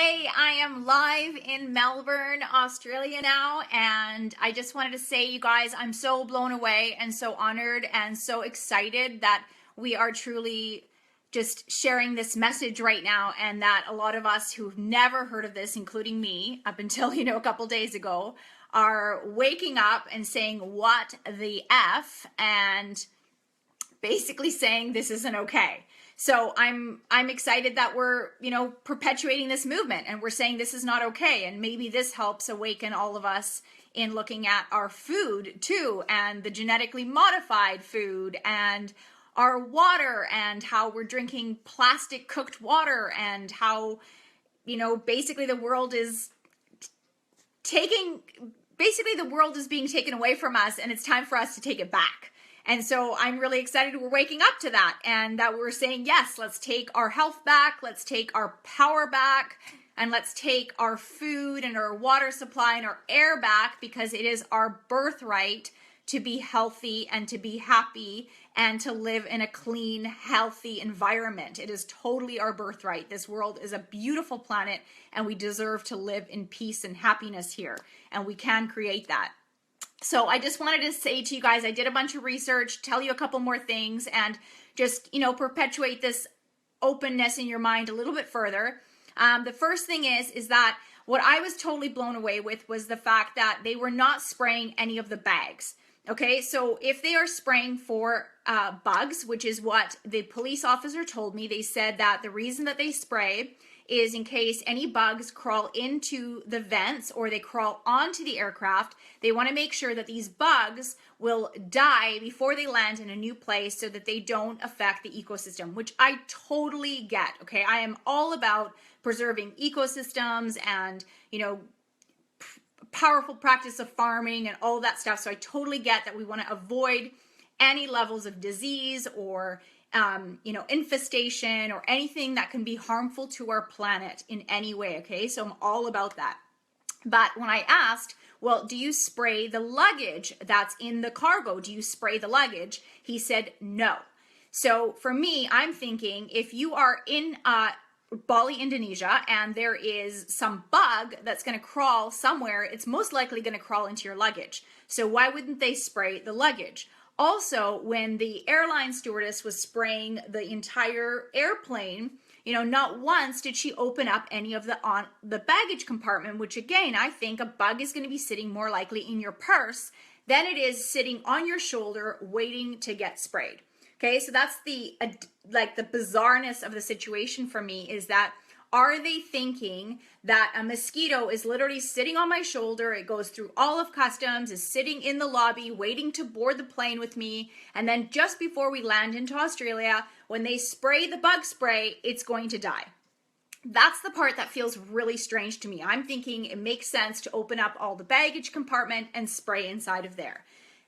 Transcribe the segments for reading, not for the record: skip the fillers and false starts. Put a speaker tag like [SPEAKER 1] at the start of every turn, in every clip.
[SPEAKER 1] Hey, I am live in Melbourne, Australia now, and I just wanted to say, you guys, I'm so blown away and so honored and so excited that we are truly just sharing this message right now, and that a lot of us who've never heard of this, including me, up until, a couple days ago, are waking up and saying, what the F, and basically saying this isn't okay. So I'm excited that we're, perpetuating this movement, and we're saying this is not okay. And maybe this helps awaken all of us in looking at our food too, and the genetically modified food, and our water, and how we're drinking plastic cooked water, and how, basically the world is being taken away from us, and it's time for us to take it back. And so I'm really excited we're waking up to that, and that we're saying, yes, let's take our health back, let's take our power back, and let's take our food and our water supply and our air back, because it is our birthright to be healthy and to be happy and to live in a clean, healthy environment. It is totally our birthright. This world is a beautiful planet, and we deserve to live in peace and happiness here, and we can create that. So I just wanted to say to you guys, I did a bunch of research, tell you a couple more things, and just, perpetuate this openness in your mind a little bit further. The first thing is that what I was totally blown away with was the fact that they were not spraying any of the bags. Okay, so if they are spraying for bugs, which is what the police officer told me, they said that the reason that they spray is in case any bugs crawl into the vents or they crawl onto the aircraft. They want to make sure that these bugs will die before they land in a new place so that they don't affect the ecosystem, which I totally get, okay? I am all about preserving ecosystems and, powerful practice of farming and all that stuff. So I totally get that we want to avoid any levels of disease or infestation or anything that can be harmful to our planet in any way, okay? So I'm all about that. But when I asked, well, do you spray the luggage that's in the cargo? Do you spray the luggage? He said no. So for me, I'm thinking if you are in Bali, Indonesia, and there is some bug that's going to crawl somewhere, it's most likely going to crawl into your luggage. So why wouldn't they spray the luggage? Also, when the airline stewardess was spraying the entire airplane, not once did she open up any of the baggage compartment, which again, I think a bug is going to be sitting more likely in your purse than it is sitting on your shoulder waiting to get sprayed. Okay, so that's the bizarreness of the situation for me, is that are they thinking that a mosquito is literally sitting on my shoulder, it goes through all of customs, is sitting in the lobby waiting to board the plane with me, and then just before we land into Australia, when they spray the bug spray, it's going to die? That's the part that feels really strange to me. I'm thinking it makes sense to open up all the baggage compartment and spray inside of there.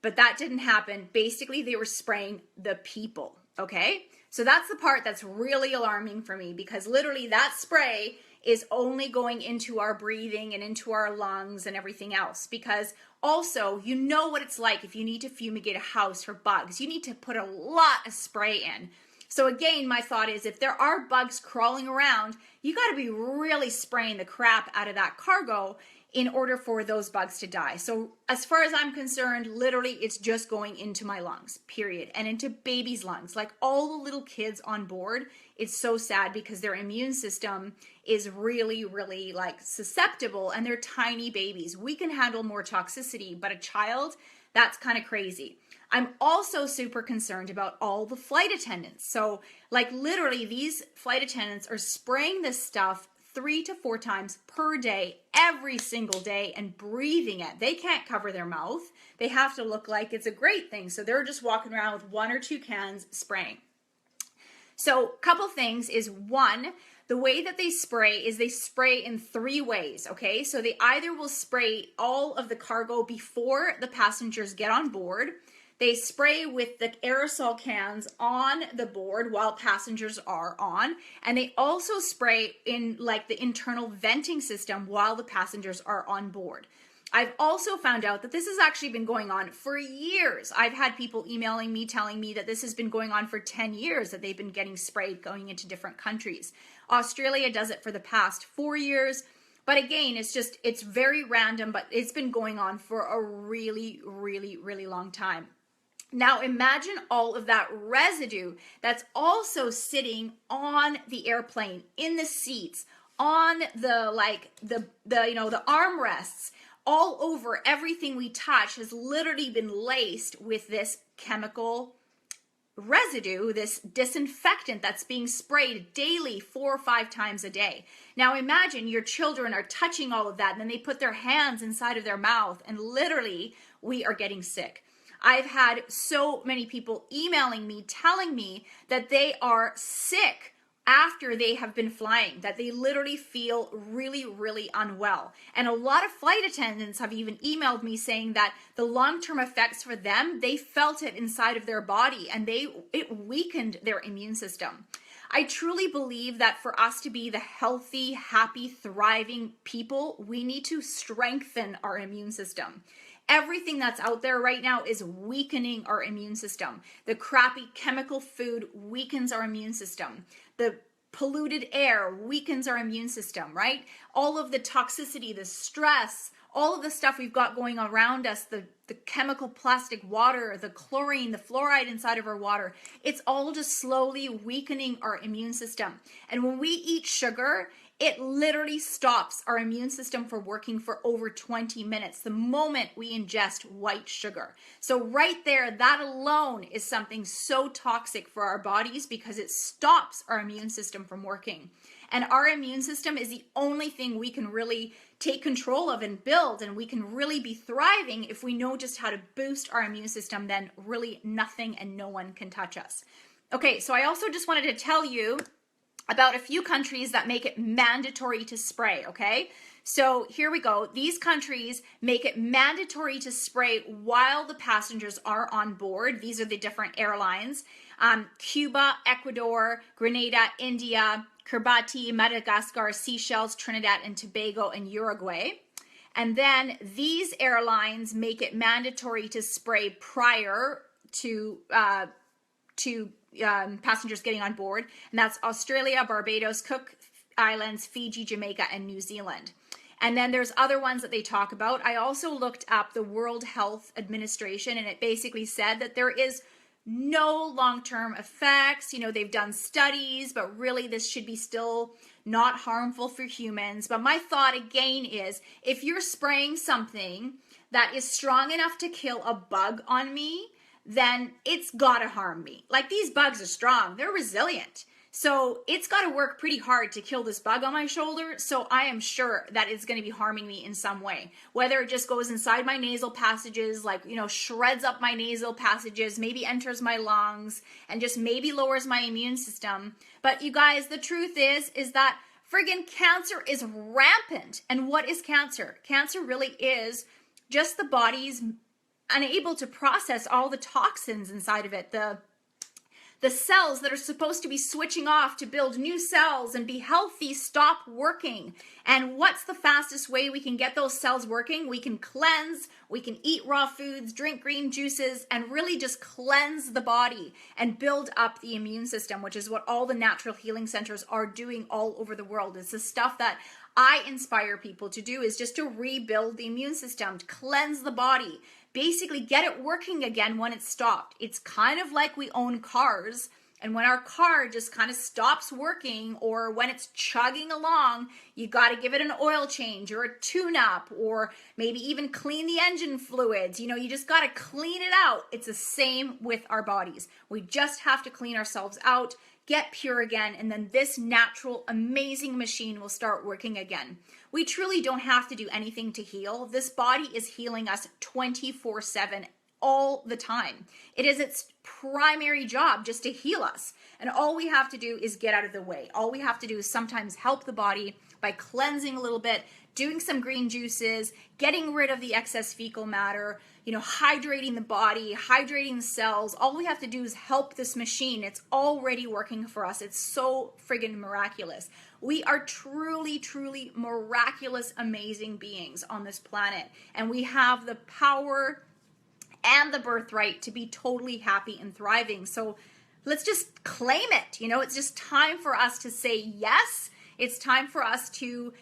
[SPEAKER 1] But that didn't happen. Basically, they were spraying the people, okay? So that's the part that's really alarming for me, because literally that spray is only going into our breathing and into our lungs and everything else. Because also, you know what it's like if you need to fumigate a house for bugs. You need to put a lot of spray in. So again, my thought is if there are bugs crawling around, you got to be really spraying the crap out of that cargo in order for those bugs to die. So as far as I'm concerned, literally it's just going into my lungs, period. And into babies' lungs, like all the little kids on board. It's so sad because their immune system is really, really susceptible, and they're tiny babies. We can handle more toxicity, but a child, that's kind of crazy. I'm also super concerned about all the flight attendants. So literally these flight attendants are spraying this stuff 3 to 4 times per day, every single day, and breathing it. They can't cover their mouth. They have to look like it's a great thing. So they're just walking around with 1 or 2 cans spraying. So a couple things is, one, the way that they spray is they spray in 3 ways, okay? So they either will spray all of the cargo before the passengers get on board. They spray with the aerosol cans on the board while passengers are on. And they also spray in the internal venting system while the passengers are on board. I've also found out that this has actually been going on for years. I've had people emailing me telling me that this has been going on for 10 years, that they've been getting sprayed going into different countries. Australia does it for the past 4 years. But again, it's very random, but it's been going on for a really, really, really long time. Now imagine all of that residue that's also sitting on the airplane, in the seats, on the armrests, all over. Everything we touch has literally been laced with this chemical residue, this disinfectant that's being sprayed daily 4 or 5 times a day. Now imagine your children are touching all of that, and then they put their hands inside of their mouth, and literally we are getting sick. I've had so many people emailing me telling me that they are sick after they have been flying, that they literally feel really, really unwell. And a lot of flight attendants have even emailed me saying that the long-term effects for them, they felt it inside of their body, and it weakened their immune system. I truly believe that for us to be the healthy, happy, thriving people, we need to strengthen our immune system. Everything that's out there right now is weakening our immune system. The crappy chemical food weakens our immune system. The polluted air weakens our immune system, right? All of the toxicity, the stress, all of the stuff we've got going around us, the chemical plastic water, the chlorine, the fluoride inside of our water, it's all just slowly weakening our immune system. And when we eat sugar, it literally stops our immune system from working for over 20 minutes the moment we ingest white sugar. So right there, that alone is something so toxic for our bodies because it stops our immune system from working. And our immune system is the only thing we can really take control of and build, and we can really be thriving if we know just how to boost our immune system. Then really nothing and no one can touch us. Okay, so I also just wanted to tell you about a few countries that make it mandatory to spray, okay? So here we go. These countries make it mandatory to spray while the passengers are on board. These are the different airlines. Cuba, Ecuador, Grenada, India, Kiribati, Madagascar, Seychelles, Trinidad and Tobago, and Uruguay. And then these airlines make it mandatory to spray prior to passengers getting on board, and that's Australia, Barbados, Cook Islands, Fiji, Jamaica, and New Zealand. And then there's other ones that they talk about. I also looked up the World Health Administration, and it basically said that there is no long-term effects. You know, they've done studies, but really this should be still not harmful for humans. But my thought again is, if you're spraying something that is strong enough to kill a bug on me, then it's gotta harm me. Like, these bugs are strong, they're resilient. So it's gotta work pretty hard to kill this bug on my shoulder. So I am sure that it's gonna be harming me in some way. Whether it just goes inside my nasal passages, like, you know, shreds up my nasal passages, maybe enters my lungs, and just maybe lowers my immune system. But you guys, the truth is that friggin' cancer is rampant. And what is cancer? Cancer really is just the body's unable to process all the toxins inside of it. The cells that are supposed to be switching off to build new cells and be healthy stop working. And what's the fastest way we can get those cells working? We can cleanse, we can eat raw foods, drink green juices, and really just cleanse the body and build up the immune system, which is what all the natural healing centers are doing all over the world. It's the stuff that I inspire people to do, is just to rebuild the immune system, to cleanse the body, basically get it working again when it's stopped. It's kind of like we own cars, and when our car just kind of stops working, or when it's chugging along, you got to give it an oil change or a tune-up, or maybe even clean the engine fluids. You know, you just got to clean it out. It's the same with our bodies. We just have to clean ourselves out, get pure again, and then this natural, amazing machine will start working again. We truly don't have to do anything to heal. This body is healing us 24/7 all the time. It is its primary job just to heal us. And all we have to do is get out of the way. All we have to do is sometimes help the body by cleansing a little bit, doing some green juices, getting rid of the excess fecal matter, hydrating the body, hydrating the cells. All we have to do is help this machine. It's already working for us. It's so friggin' miraculous. We are truly, truly miraculous, amazing beings on this planet. And we have the power and the birthright to be totally happy and thriving. So let's just claim it. It's just time for us to say yes. It's time for us to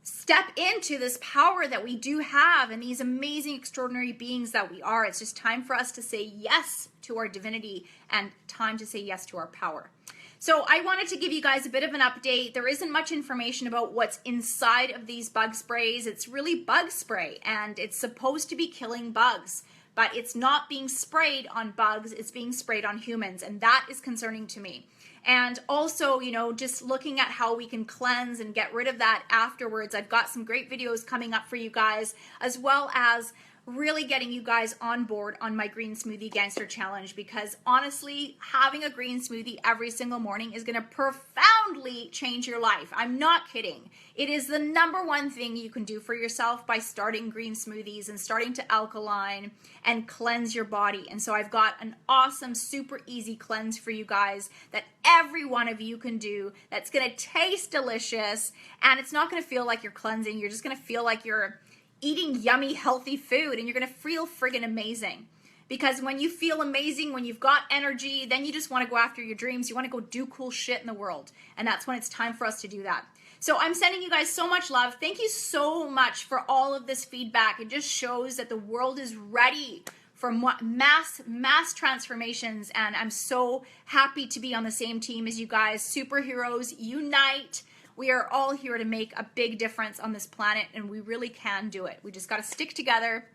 [SPEAKER 1] step into this power that we do have and these amazing, extraordinary beings that we are. It's just time for us to say yes to our divinity and time to say yes to our power. So I wanted to give you guys a bit of an update. There isn't much information about what's inside of these bug sprays. It's really bug spray, and it's supposed to be killing bugs, but it's not being sprayed on bugs. It's being sprayed on humans, and that is concerning to me. And also, just looking at how we can cleanse and get rid of that afterwards. I've got some great videos coming up for you guys, as well as really getting you guys on board on my Green Smoothie Gangster Challenge, because honestly, having a green smoothie every single morning is going to profoundly change your life. I'm not kidding. It is the number one thing you can do for yourself by starting green smoothies and starting to alkaline and cleanse your body. And so I've got an awesome, super easy cleanse for you guys that every one of you can do that's going to taste delicious, and it's not going to feel like you're cleansing. You're just going to feel like you're eating yummy, healthy food, and you're going to feel friggin' amazing. Because when you feel amazing, when you've got energy, then you just want to go after your dreams. You want to go do cool shit in the world. And that's when it's time for us to do that. So I'm sending you guys so much love. Thank you so much for all of this feedback. It just shows that the world is ready for mass transformations. And I'm so happy to be on the same team as you guys. Superheroes unite. We are all here to make a big difference on this planet, and we really can do it. We just got to stick together,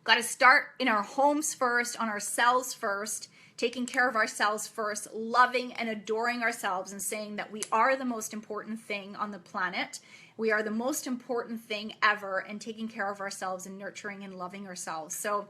[SPEAKER 1] got to start in our homes first, on ourselves first, taking care of ourselves first, loving and adoring ourselves and saying that we are the most important thing on the planet. We are the most important thing ever, and taking care of ourselves and nurturing and loving ourselves. So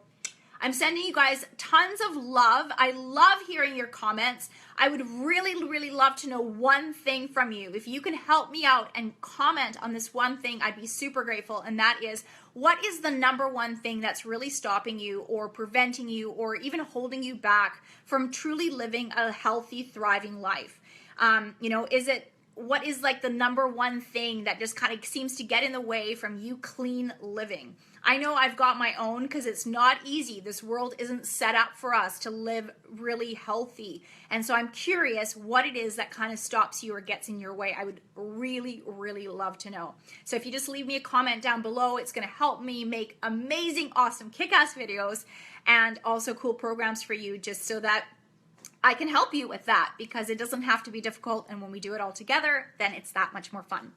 [SPEAKER 1] I'm sending you guys tons of love. I love hearing your comments. I would really, really love to know one thing from you. If you can help me out and comment on this one thing, I'd be super grateful. And that is, what is the number one thing that's really stopping you or preventing you or even holding you back from truly living a healthy, thriving life? What is like the number one thing that just kind of seems to get in the way from you clean living? I know I've got my own, because it's not easy. This world isn't set up for us to live really healthy. And so I'm curious what it is that kind of stops you or gets in your way. I would really, really love to know. So if you just leave me a comment down below, it's going to help me make amazing, awesome, kick-ass videos and also cool programs for you, just so that I can help you with that, because it doesn't have to be difficult. And when we do it all together, then it's that much more fun.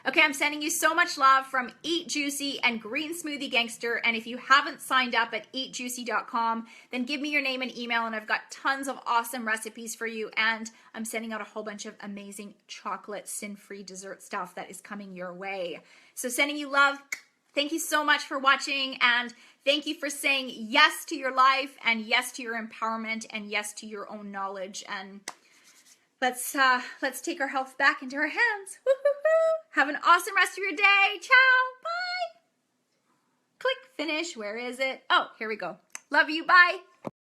[SPEAKER 1] Okay, I'm sending you so much love from Eat Juicy and Green Smoothie Gangster. And if you haven't signed up at eatjuicy.com, then give me your name and email, and I've got tons of awesome recipes for you. And I'm sending out a whole bunch of amazing chocolate sin-free dessert stuff that is coming your way. So sending you love. Thank you so much for watching, and thank you for saying yes to your life and yes to your empowerment and yes to your own knowledge. And let's take our health back into our hands. Woo-hoo-hoo. Have an awesome rest of your day. Ciao. Bye. Click finish. Where is it? Oh, here we go. Love you. Bye.